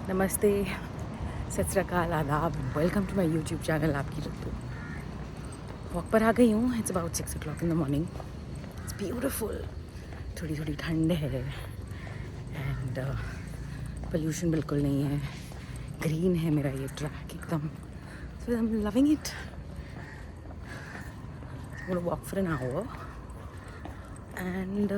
नमस्ते, सत श्री अकाल, आदाब, welcome to my YouTube channel आपकी रत्तू। वॉक पर आ गई हूँ। It's about 6 o'clock in the morning. It's beautiful. थोड़ी थोड़ी ठंड है एंड पोल्यूशन बिल्कुल नहीं है। ग्रीन है मेरा ये ट्रैक एकदम, so I am loving it. I'm gonna walk for an hour and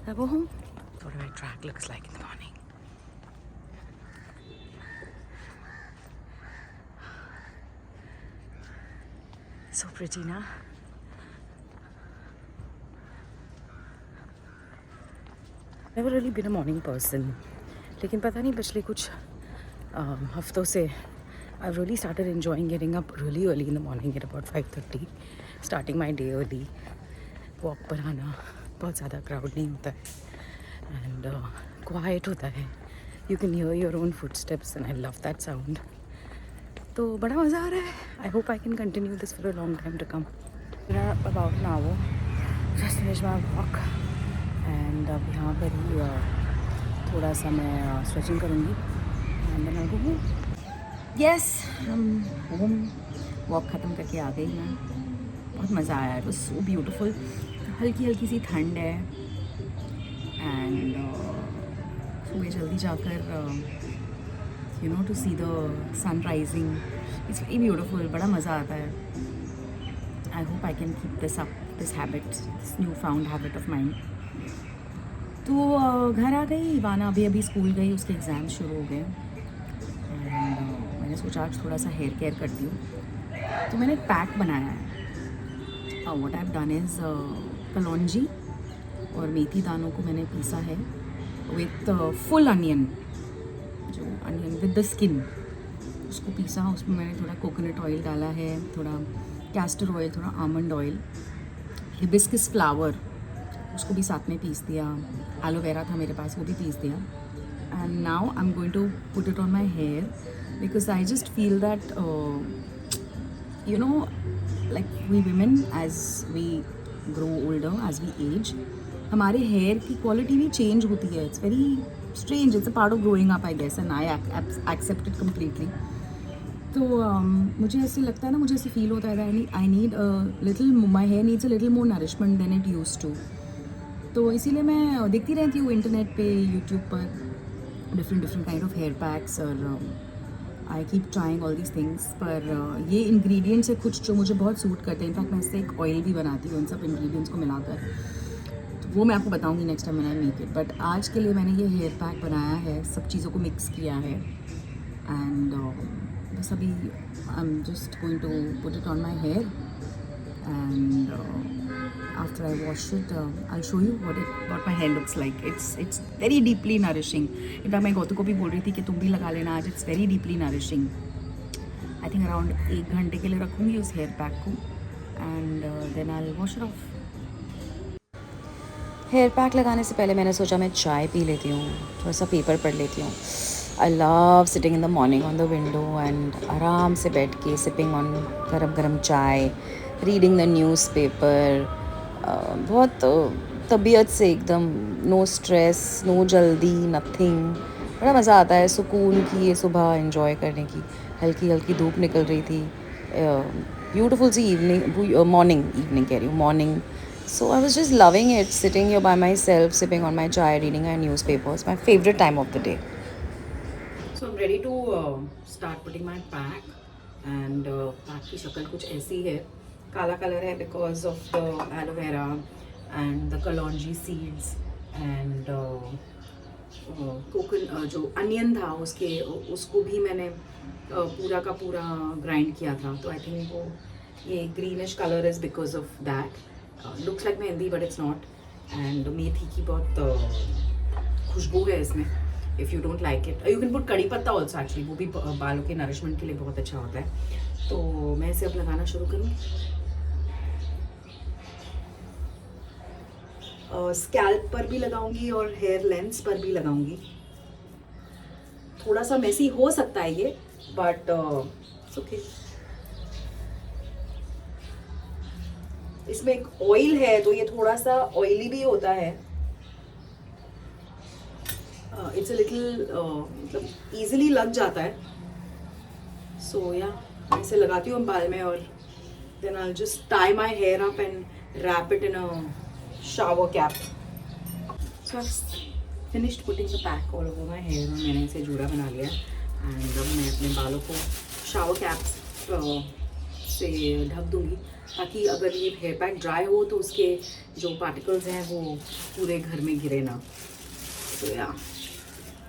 I go home. What my track looks like in the morning. So pretty ना? Never really been a morning person. लेकिन पता नहीं पिछले कुछ हफ्तों से I've really started enjoying getting up really early in the morning at about 5:30, starting my day early. Walk पर आना, बहुत ज़्यादा crowd नहीं होता है and quiet होता है. You can hear your own footsteps and I love that sound. तो बड़ा मज़ा आ रहा है. I hope I can continue this for a long time to come. About an hour, just finished my walk and अब यहाँ पर ही थोड़ा सा मैं स्ट्रेचिंग करूँगी and then I'll go home. Yes, हम होम वॉक ख़त्म करके आ गई मैं. बहुत मज़ा आया. It was so beautiful. हल्की हल्की सी ठंड है and सुबह जल्दी जाकर to see the sun rising. It's very beautiful. बड़ा मज़ा आता है. I hope I can keep this up, this habit, this newfound habit of mine. तो घर आ गई. वाना अभी स्कूल गई, उसके एग्ज़ाम शुरू हो गए एंड मैंने सोचा आज थोड़ा सा हेयर केयर करती हूँ. तो मैंने एक पैक बनाया है. What I have done is कलौंजी और मेथी दानों को मैंने पीसा है विथ फुल अनियन, जो अनियन विद द स्किन, उसको पीसा. उसमें मैंने थोड़ा कोकोनट ऑयल डाला है, थोड़ा कैस्टर ऑयल, थोड़ा आमंड ऑयल, हिबिस्कस फ्लावर, उसको भी साथ में पीस दिया. एलोवेरा था मेरे पास, वो भी पीस दिया. And now I am going to put it on my hair because I just feel that like we women, as we grow older, as we age, हमारे हेयर की क्वालिटी भी change होती है. It's very strange. It's a part of growing up I guess and I accept it completely. तो मुझे ऐसे लगता है ना, मुझे ऐसे फील होता है I need little, my hair needs a little more nourishment than it use to. तो इसीलिए मैं देखती रहती हूँ इंटरनेट पे, यूट्यूब पर different kind of hair packs और I keep trying all these things. पर ये इंग्रेडिएंट्स है कुछ जो मुझे बहुत सूट करते हैं. इनफैक्ट मैं इससे एक ऑयल भी बनाती हूँ इन सब इंग्रेडिएंट्स को मिलाकर. तो वो मैं आपको बताऊँगी next time when I make it. But आज के लिए मैंने ये हेयर पैक बनाया है, सब चीज़ों को मिक्स किया है एंड बस अभी I am just going to put it on my hair and after I wash it I'll show you what my hair looks like. It's very deeply nourishing. In fact मैं गौतू को भी बोल रही थी कि तुम भी लगा लेना आज. It's very deeply nourishing. I think around 1 घंटे के लिए रखूँगी उस हेयर पैक को and then I'll wash it off. Hair pack लगाने से पहले मैंने सोचा मैं चाय पी लेती हूँ, थोड़ा सा पेपर पढ़ लेती हूँ. I love sitting in the morning on the window and आराम से बैठ के सिपिंग ऑन गरम गरम चाय, रीडिंग द न्यूज़पेपर. बहुत तबीयत से एकदम नो स्ट्रेस, नो जल्दी, नथिंग. बड़ा मज़ा आता है. सुकून की ये सुबह एंजॉय करने की. हल्की हल्की धूप निकल रही थी. ब्यूटीफुल सी इवनिंग कह रही हूँ, morning. So I was just loving it, sitting here by myself, sipping on my chai, reading my newspapers. My favorite time of the day. So I'm ready to start putting my pack. And pack की शक्ल कुछ ऐसी है. काला colour है because of the aloe vera and the kalonji seeds and जो onion था उसको भी मैंने पूरा का पूरा ग्राइंड किया था. तो आई थिंक वो ये greenish colour is because of that. Looks like mehndi but it's not. And मेथी की बहुत खुशबू है इसमें. If you don't like it you can put kadi patta also actually. वो भी बालों के नरिशमेंट के लिए बहुत अच्छा होता है. तो मैं इसे अब लगाना शुरू करूँ. स्कैल्प पर भी लगाऊंगी और हेयर लेंथ्स पर भी लगाऊंगी. थोड़ा सा मेसी हो सकता है ये बट ओके. इसमें एक ऑयल है तो ये थोड़ा सा ऑयली भी होता है. इट्स अ लिटिल मतलब ईजिली लग जाता है. सो या ऐसे लगाती हूँ बाल में, और then I just tie my hair up and wrap it in a shower cap. So I finished putting the pack all over my hair, और मैंने इसे जूड़ा बना लिया. एंड अब मैं अपने बालों को शावर कैप्स से ढक दूँगी, ताकि अगर ये हेयर पैक ड्राई हो तो उसके जो पार्टिकल्स हैं वो पूरे घर में गिरे ना. तो या,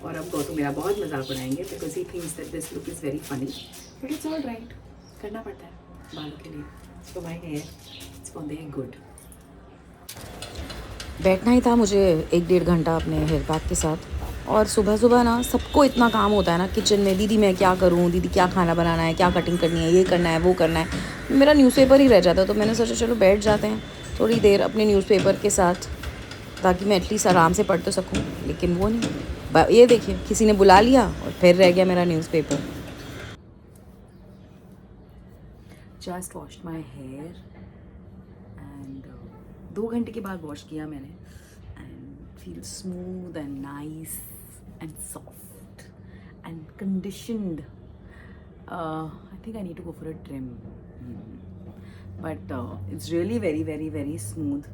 और अब गौतम मेरा बहुत मजाक उड़ाएंगे because he thinks that this look is very funny, but it's all right. करना पड़ता है बालों के लिए. So my hair it's for their good. बैठना ही था मुझे 1-1.5 घंटा अपने हेयर पैक के साथ. और सुबह सुबह ना सबको इतना काम होता है ना किचन में, दीदी मैं क्या करूँ, दीदी क्या खाना बनाना है, क्या कटिंग करनी है, ये करना है, वो करना है. मेरा न्यूज़पेपर ही रह जाता है. तो मैंने सोचा चलो बैठ जाते हैं थोड़ी देर अपने न्यूज़पेपर के साथ, ताकि मैं एटलीस्ट आराम से पढ़ तो सकूँ. लेकिन वो नहीं, ये देखिए किसी ने बुला लिया और फिर रह गया मेरा newspaper. Just washed my hair and 2 घंटे के बाद वॉश किया मैंने. And feel smooth and nice and soft and conditioned. I think I need to go for a trim. But it's really very, very, very smooth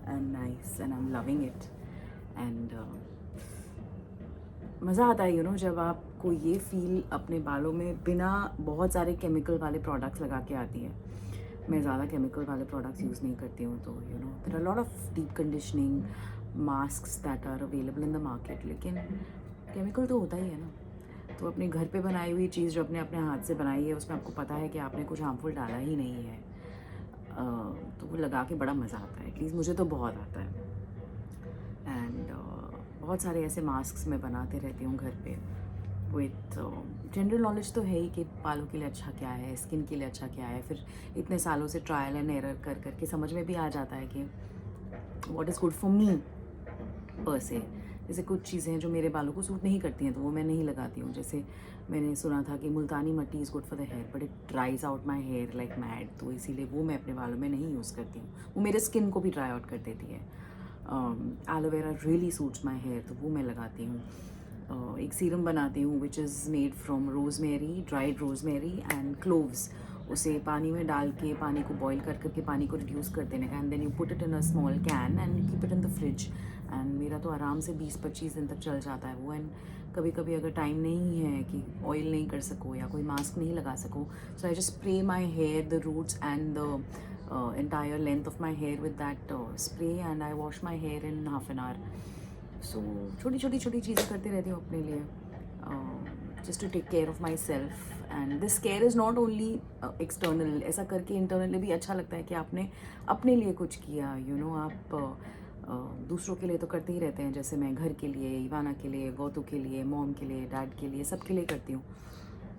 and nice, and I'm loving it. And मज़ा आता है जब आपको ये feel अपने बालों में बिना बहुत सारे केमिकल वाले प्रोडक्ट्स लगा के आती है. मैं ज़्यादा केमिकल वाले प्रोडक्ट्स यूज़ नहीं करती हूँ. तो there are lot of deep conditioning masks that are available in the market, लेकिन केमिकल तो होता ही है ना. तो अपने घर पे बनाई हुई चीज़ जो अपने अपने हाथ से बनाई है, उसमें आपको पता है कि आपने कुछ हार्मफुल डाला ही नहीं है. तो वो लगा के बड़ा मज़ा आता है. एटलीस्ट मुझे तो बहुत आता है. एंड बहुत सारे ऐसे मास्क मैं बनाते रहती हूँ घर पे. विथ जनरल नॉलेज तो है ही कि बालों के लिए अच्छा क्या है, स्किन के लिए अच्छा क्या है. फिर इतने सालों से ट्रायल एंड एरर कर करके समझ में भी आ जाता है कि what is good for me पर से. जैसे कुछ चीज़ें जो मेरे बालों को सूट नहीं करती हैं तो वो मैं नहीं लगाती हूँ. जैसे मैंने सुना था कि Multani mitti is good for the hair, but it dries out my hair like mad. तो इसीलिए वो मैं अपने बालों में नहीं यूज़ करती हूँ. वो मेरे स्किन को भी ड्राई आउट कर देती है. Aloe vera really suits my hair, तो वो मैं लगाती हूँ. एक सीरम बनाती हूँ which is made from rosemary, dried rosemary and cloves. उसे पानी में डाल के पानी को बॉईल कर करके पानी को रिड्यूस कर देने का. And then you put it in a small can and keep it in the fridge. And मेरा तो आराम से 20-25 दिन तक चल जाता है वो. एंड कभी कभी अगर टाइम नहीं है कि ऑयल नहीं कर सको या कोई मास्क नहीं लगा सको, so I just spray my hair, the roots and the entire length of my hair with that spray, and I wash my hair in half an hour. So छोटी चीज़ें करती रहती हूँ अपने लिए, just to take care of myself. And this care is not only external. ऐसा करके internally भी अच्छा लगता है कि आपने अपने लिए कुछ किया. आप दूसरों के लिए तो करते ही रहते हैं. जैसे मैं घर के लिए, इवाना के लिए, गौतू के लिए, मॉम के लिए, डैड के लिए, सबके लिए करती हूँ.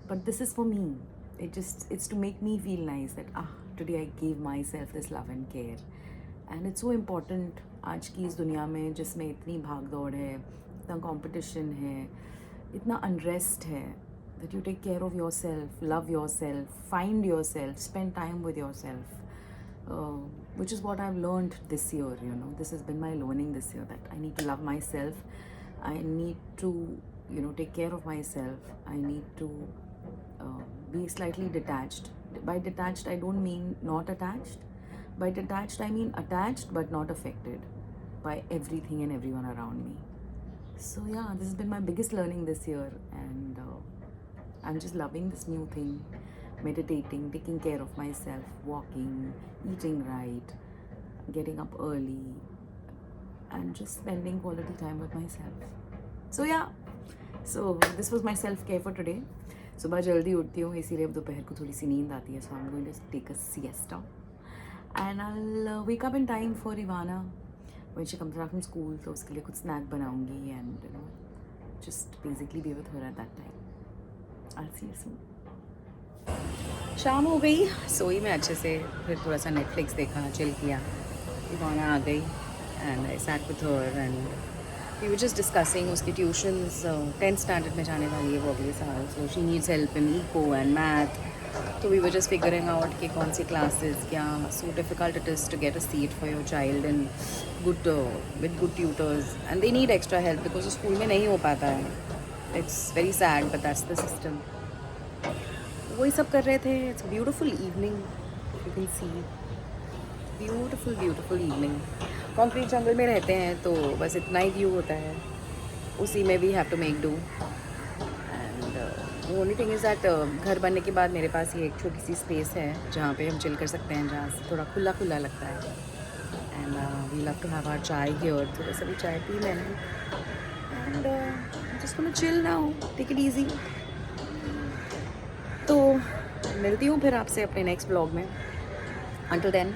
But this is for me. It's to make me feel nice that today I gave myself this love and care. And it's so important आज की इस दुनिया में जिसमें इतनी भाग दौड़ है, इतना कंपटीशन है, इतना अनरेस्ट है, that you take care of yourself, love yourself, find yourself, spend time with yourself, which is what I've learned this year. This has been my learning this year, that I need to love myself. I need to take care of myself. I need to be slightly detached. By detached, I don't mean not attached. By detached, I mean attached but not affected by everything and everyone around me. So yeah, this has been my biggest learning this year, and I'm just loving this new thing. Meditating, taking care of myself, walking, eating right, getting up early, and just spending quality time with myself. So yeah, so this was my self-care for today. सुबह जल्दी उठती हूँ इसीलिए अब दोपहर को थोड़ी सी नींद आती है. So I am going to take a siesta and I'll wake up in time for Ivana when she comes back from school. तो उसके लिए कुछ स्नैक बनाऊंगी and just basically be with her at that time. I'll see you soon. शाम हो गई, सोई मैं अच्छे से, फिर थोड़ा सा नेटफ्लिक्स देखा, चिल किया. Ivana आ गई and I sat with her and we were just discussing उसकी ट्यूशन्स 10th स्टैंडर्ड में जाने वाली है वो अगले साल. So she needs help in eco and math. तो we were just figuring out कि कौन सी क्लासेस क्या, so difficult it is to get a seat for your child in good with good tutors and they need extra help because school में नहीं हो पाता है. It's very sad but that's the system. वही सब कर रहे थे. It's beautiful evening, you can see beautiful beautiful evening. Concrete jungle में रहते हैं तो बस इतना ही व्यू होता है, उसी में we have to make do. And only thing is that घर बनने के बाद मेरे पास ये एक छोटी सी स्पेस है जहाँ पे हम चिल कर सकते हैं, जहाँ से थोड़ा खुला खुला लगता है. And we love to have our chai here. तो बस अभी चाय पी मैंने and just gonna chill now, take it easy. तो मिलती हूँ फिर आपसे अपने नेक्स्ट ब्लॉग में. Until then,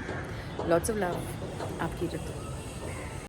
lots of love. आपकी रितु.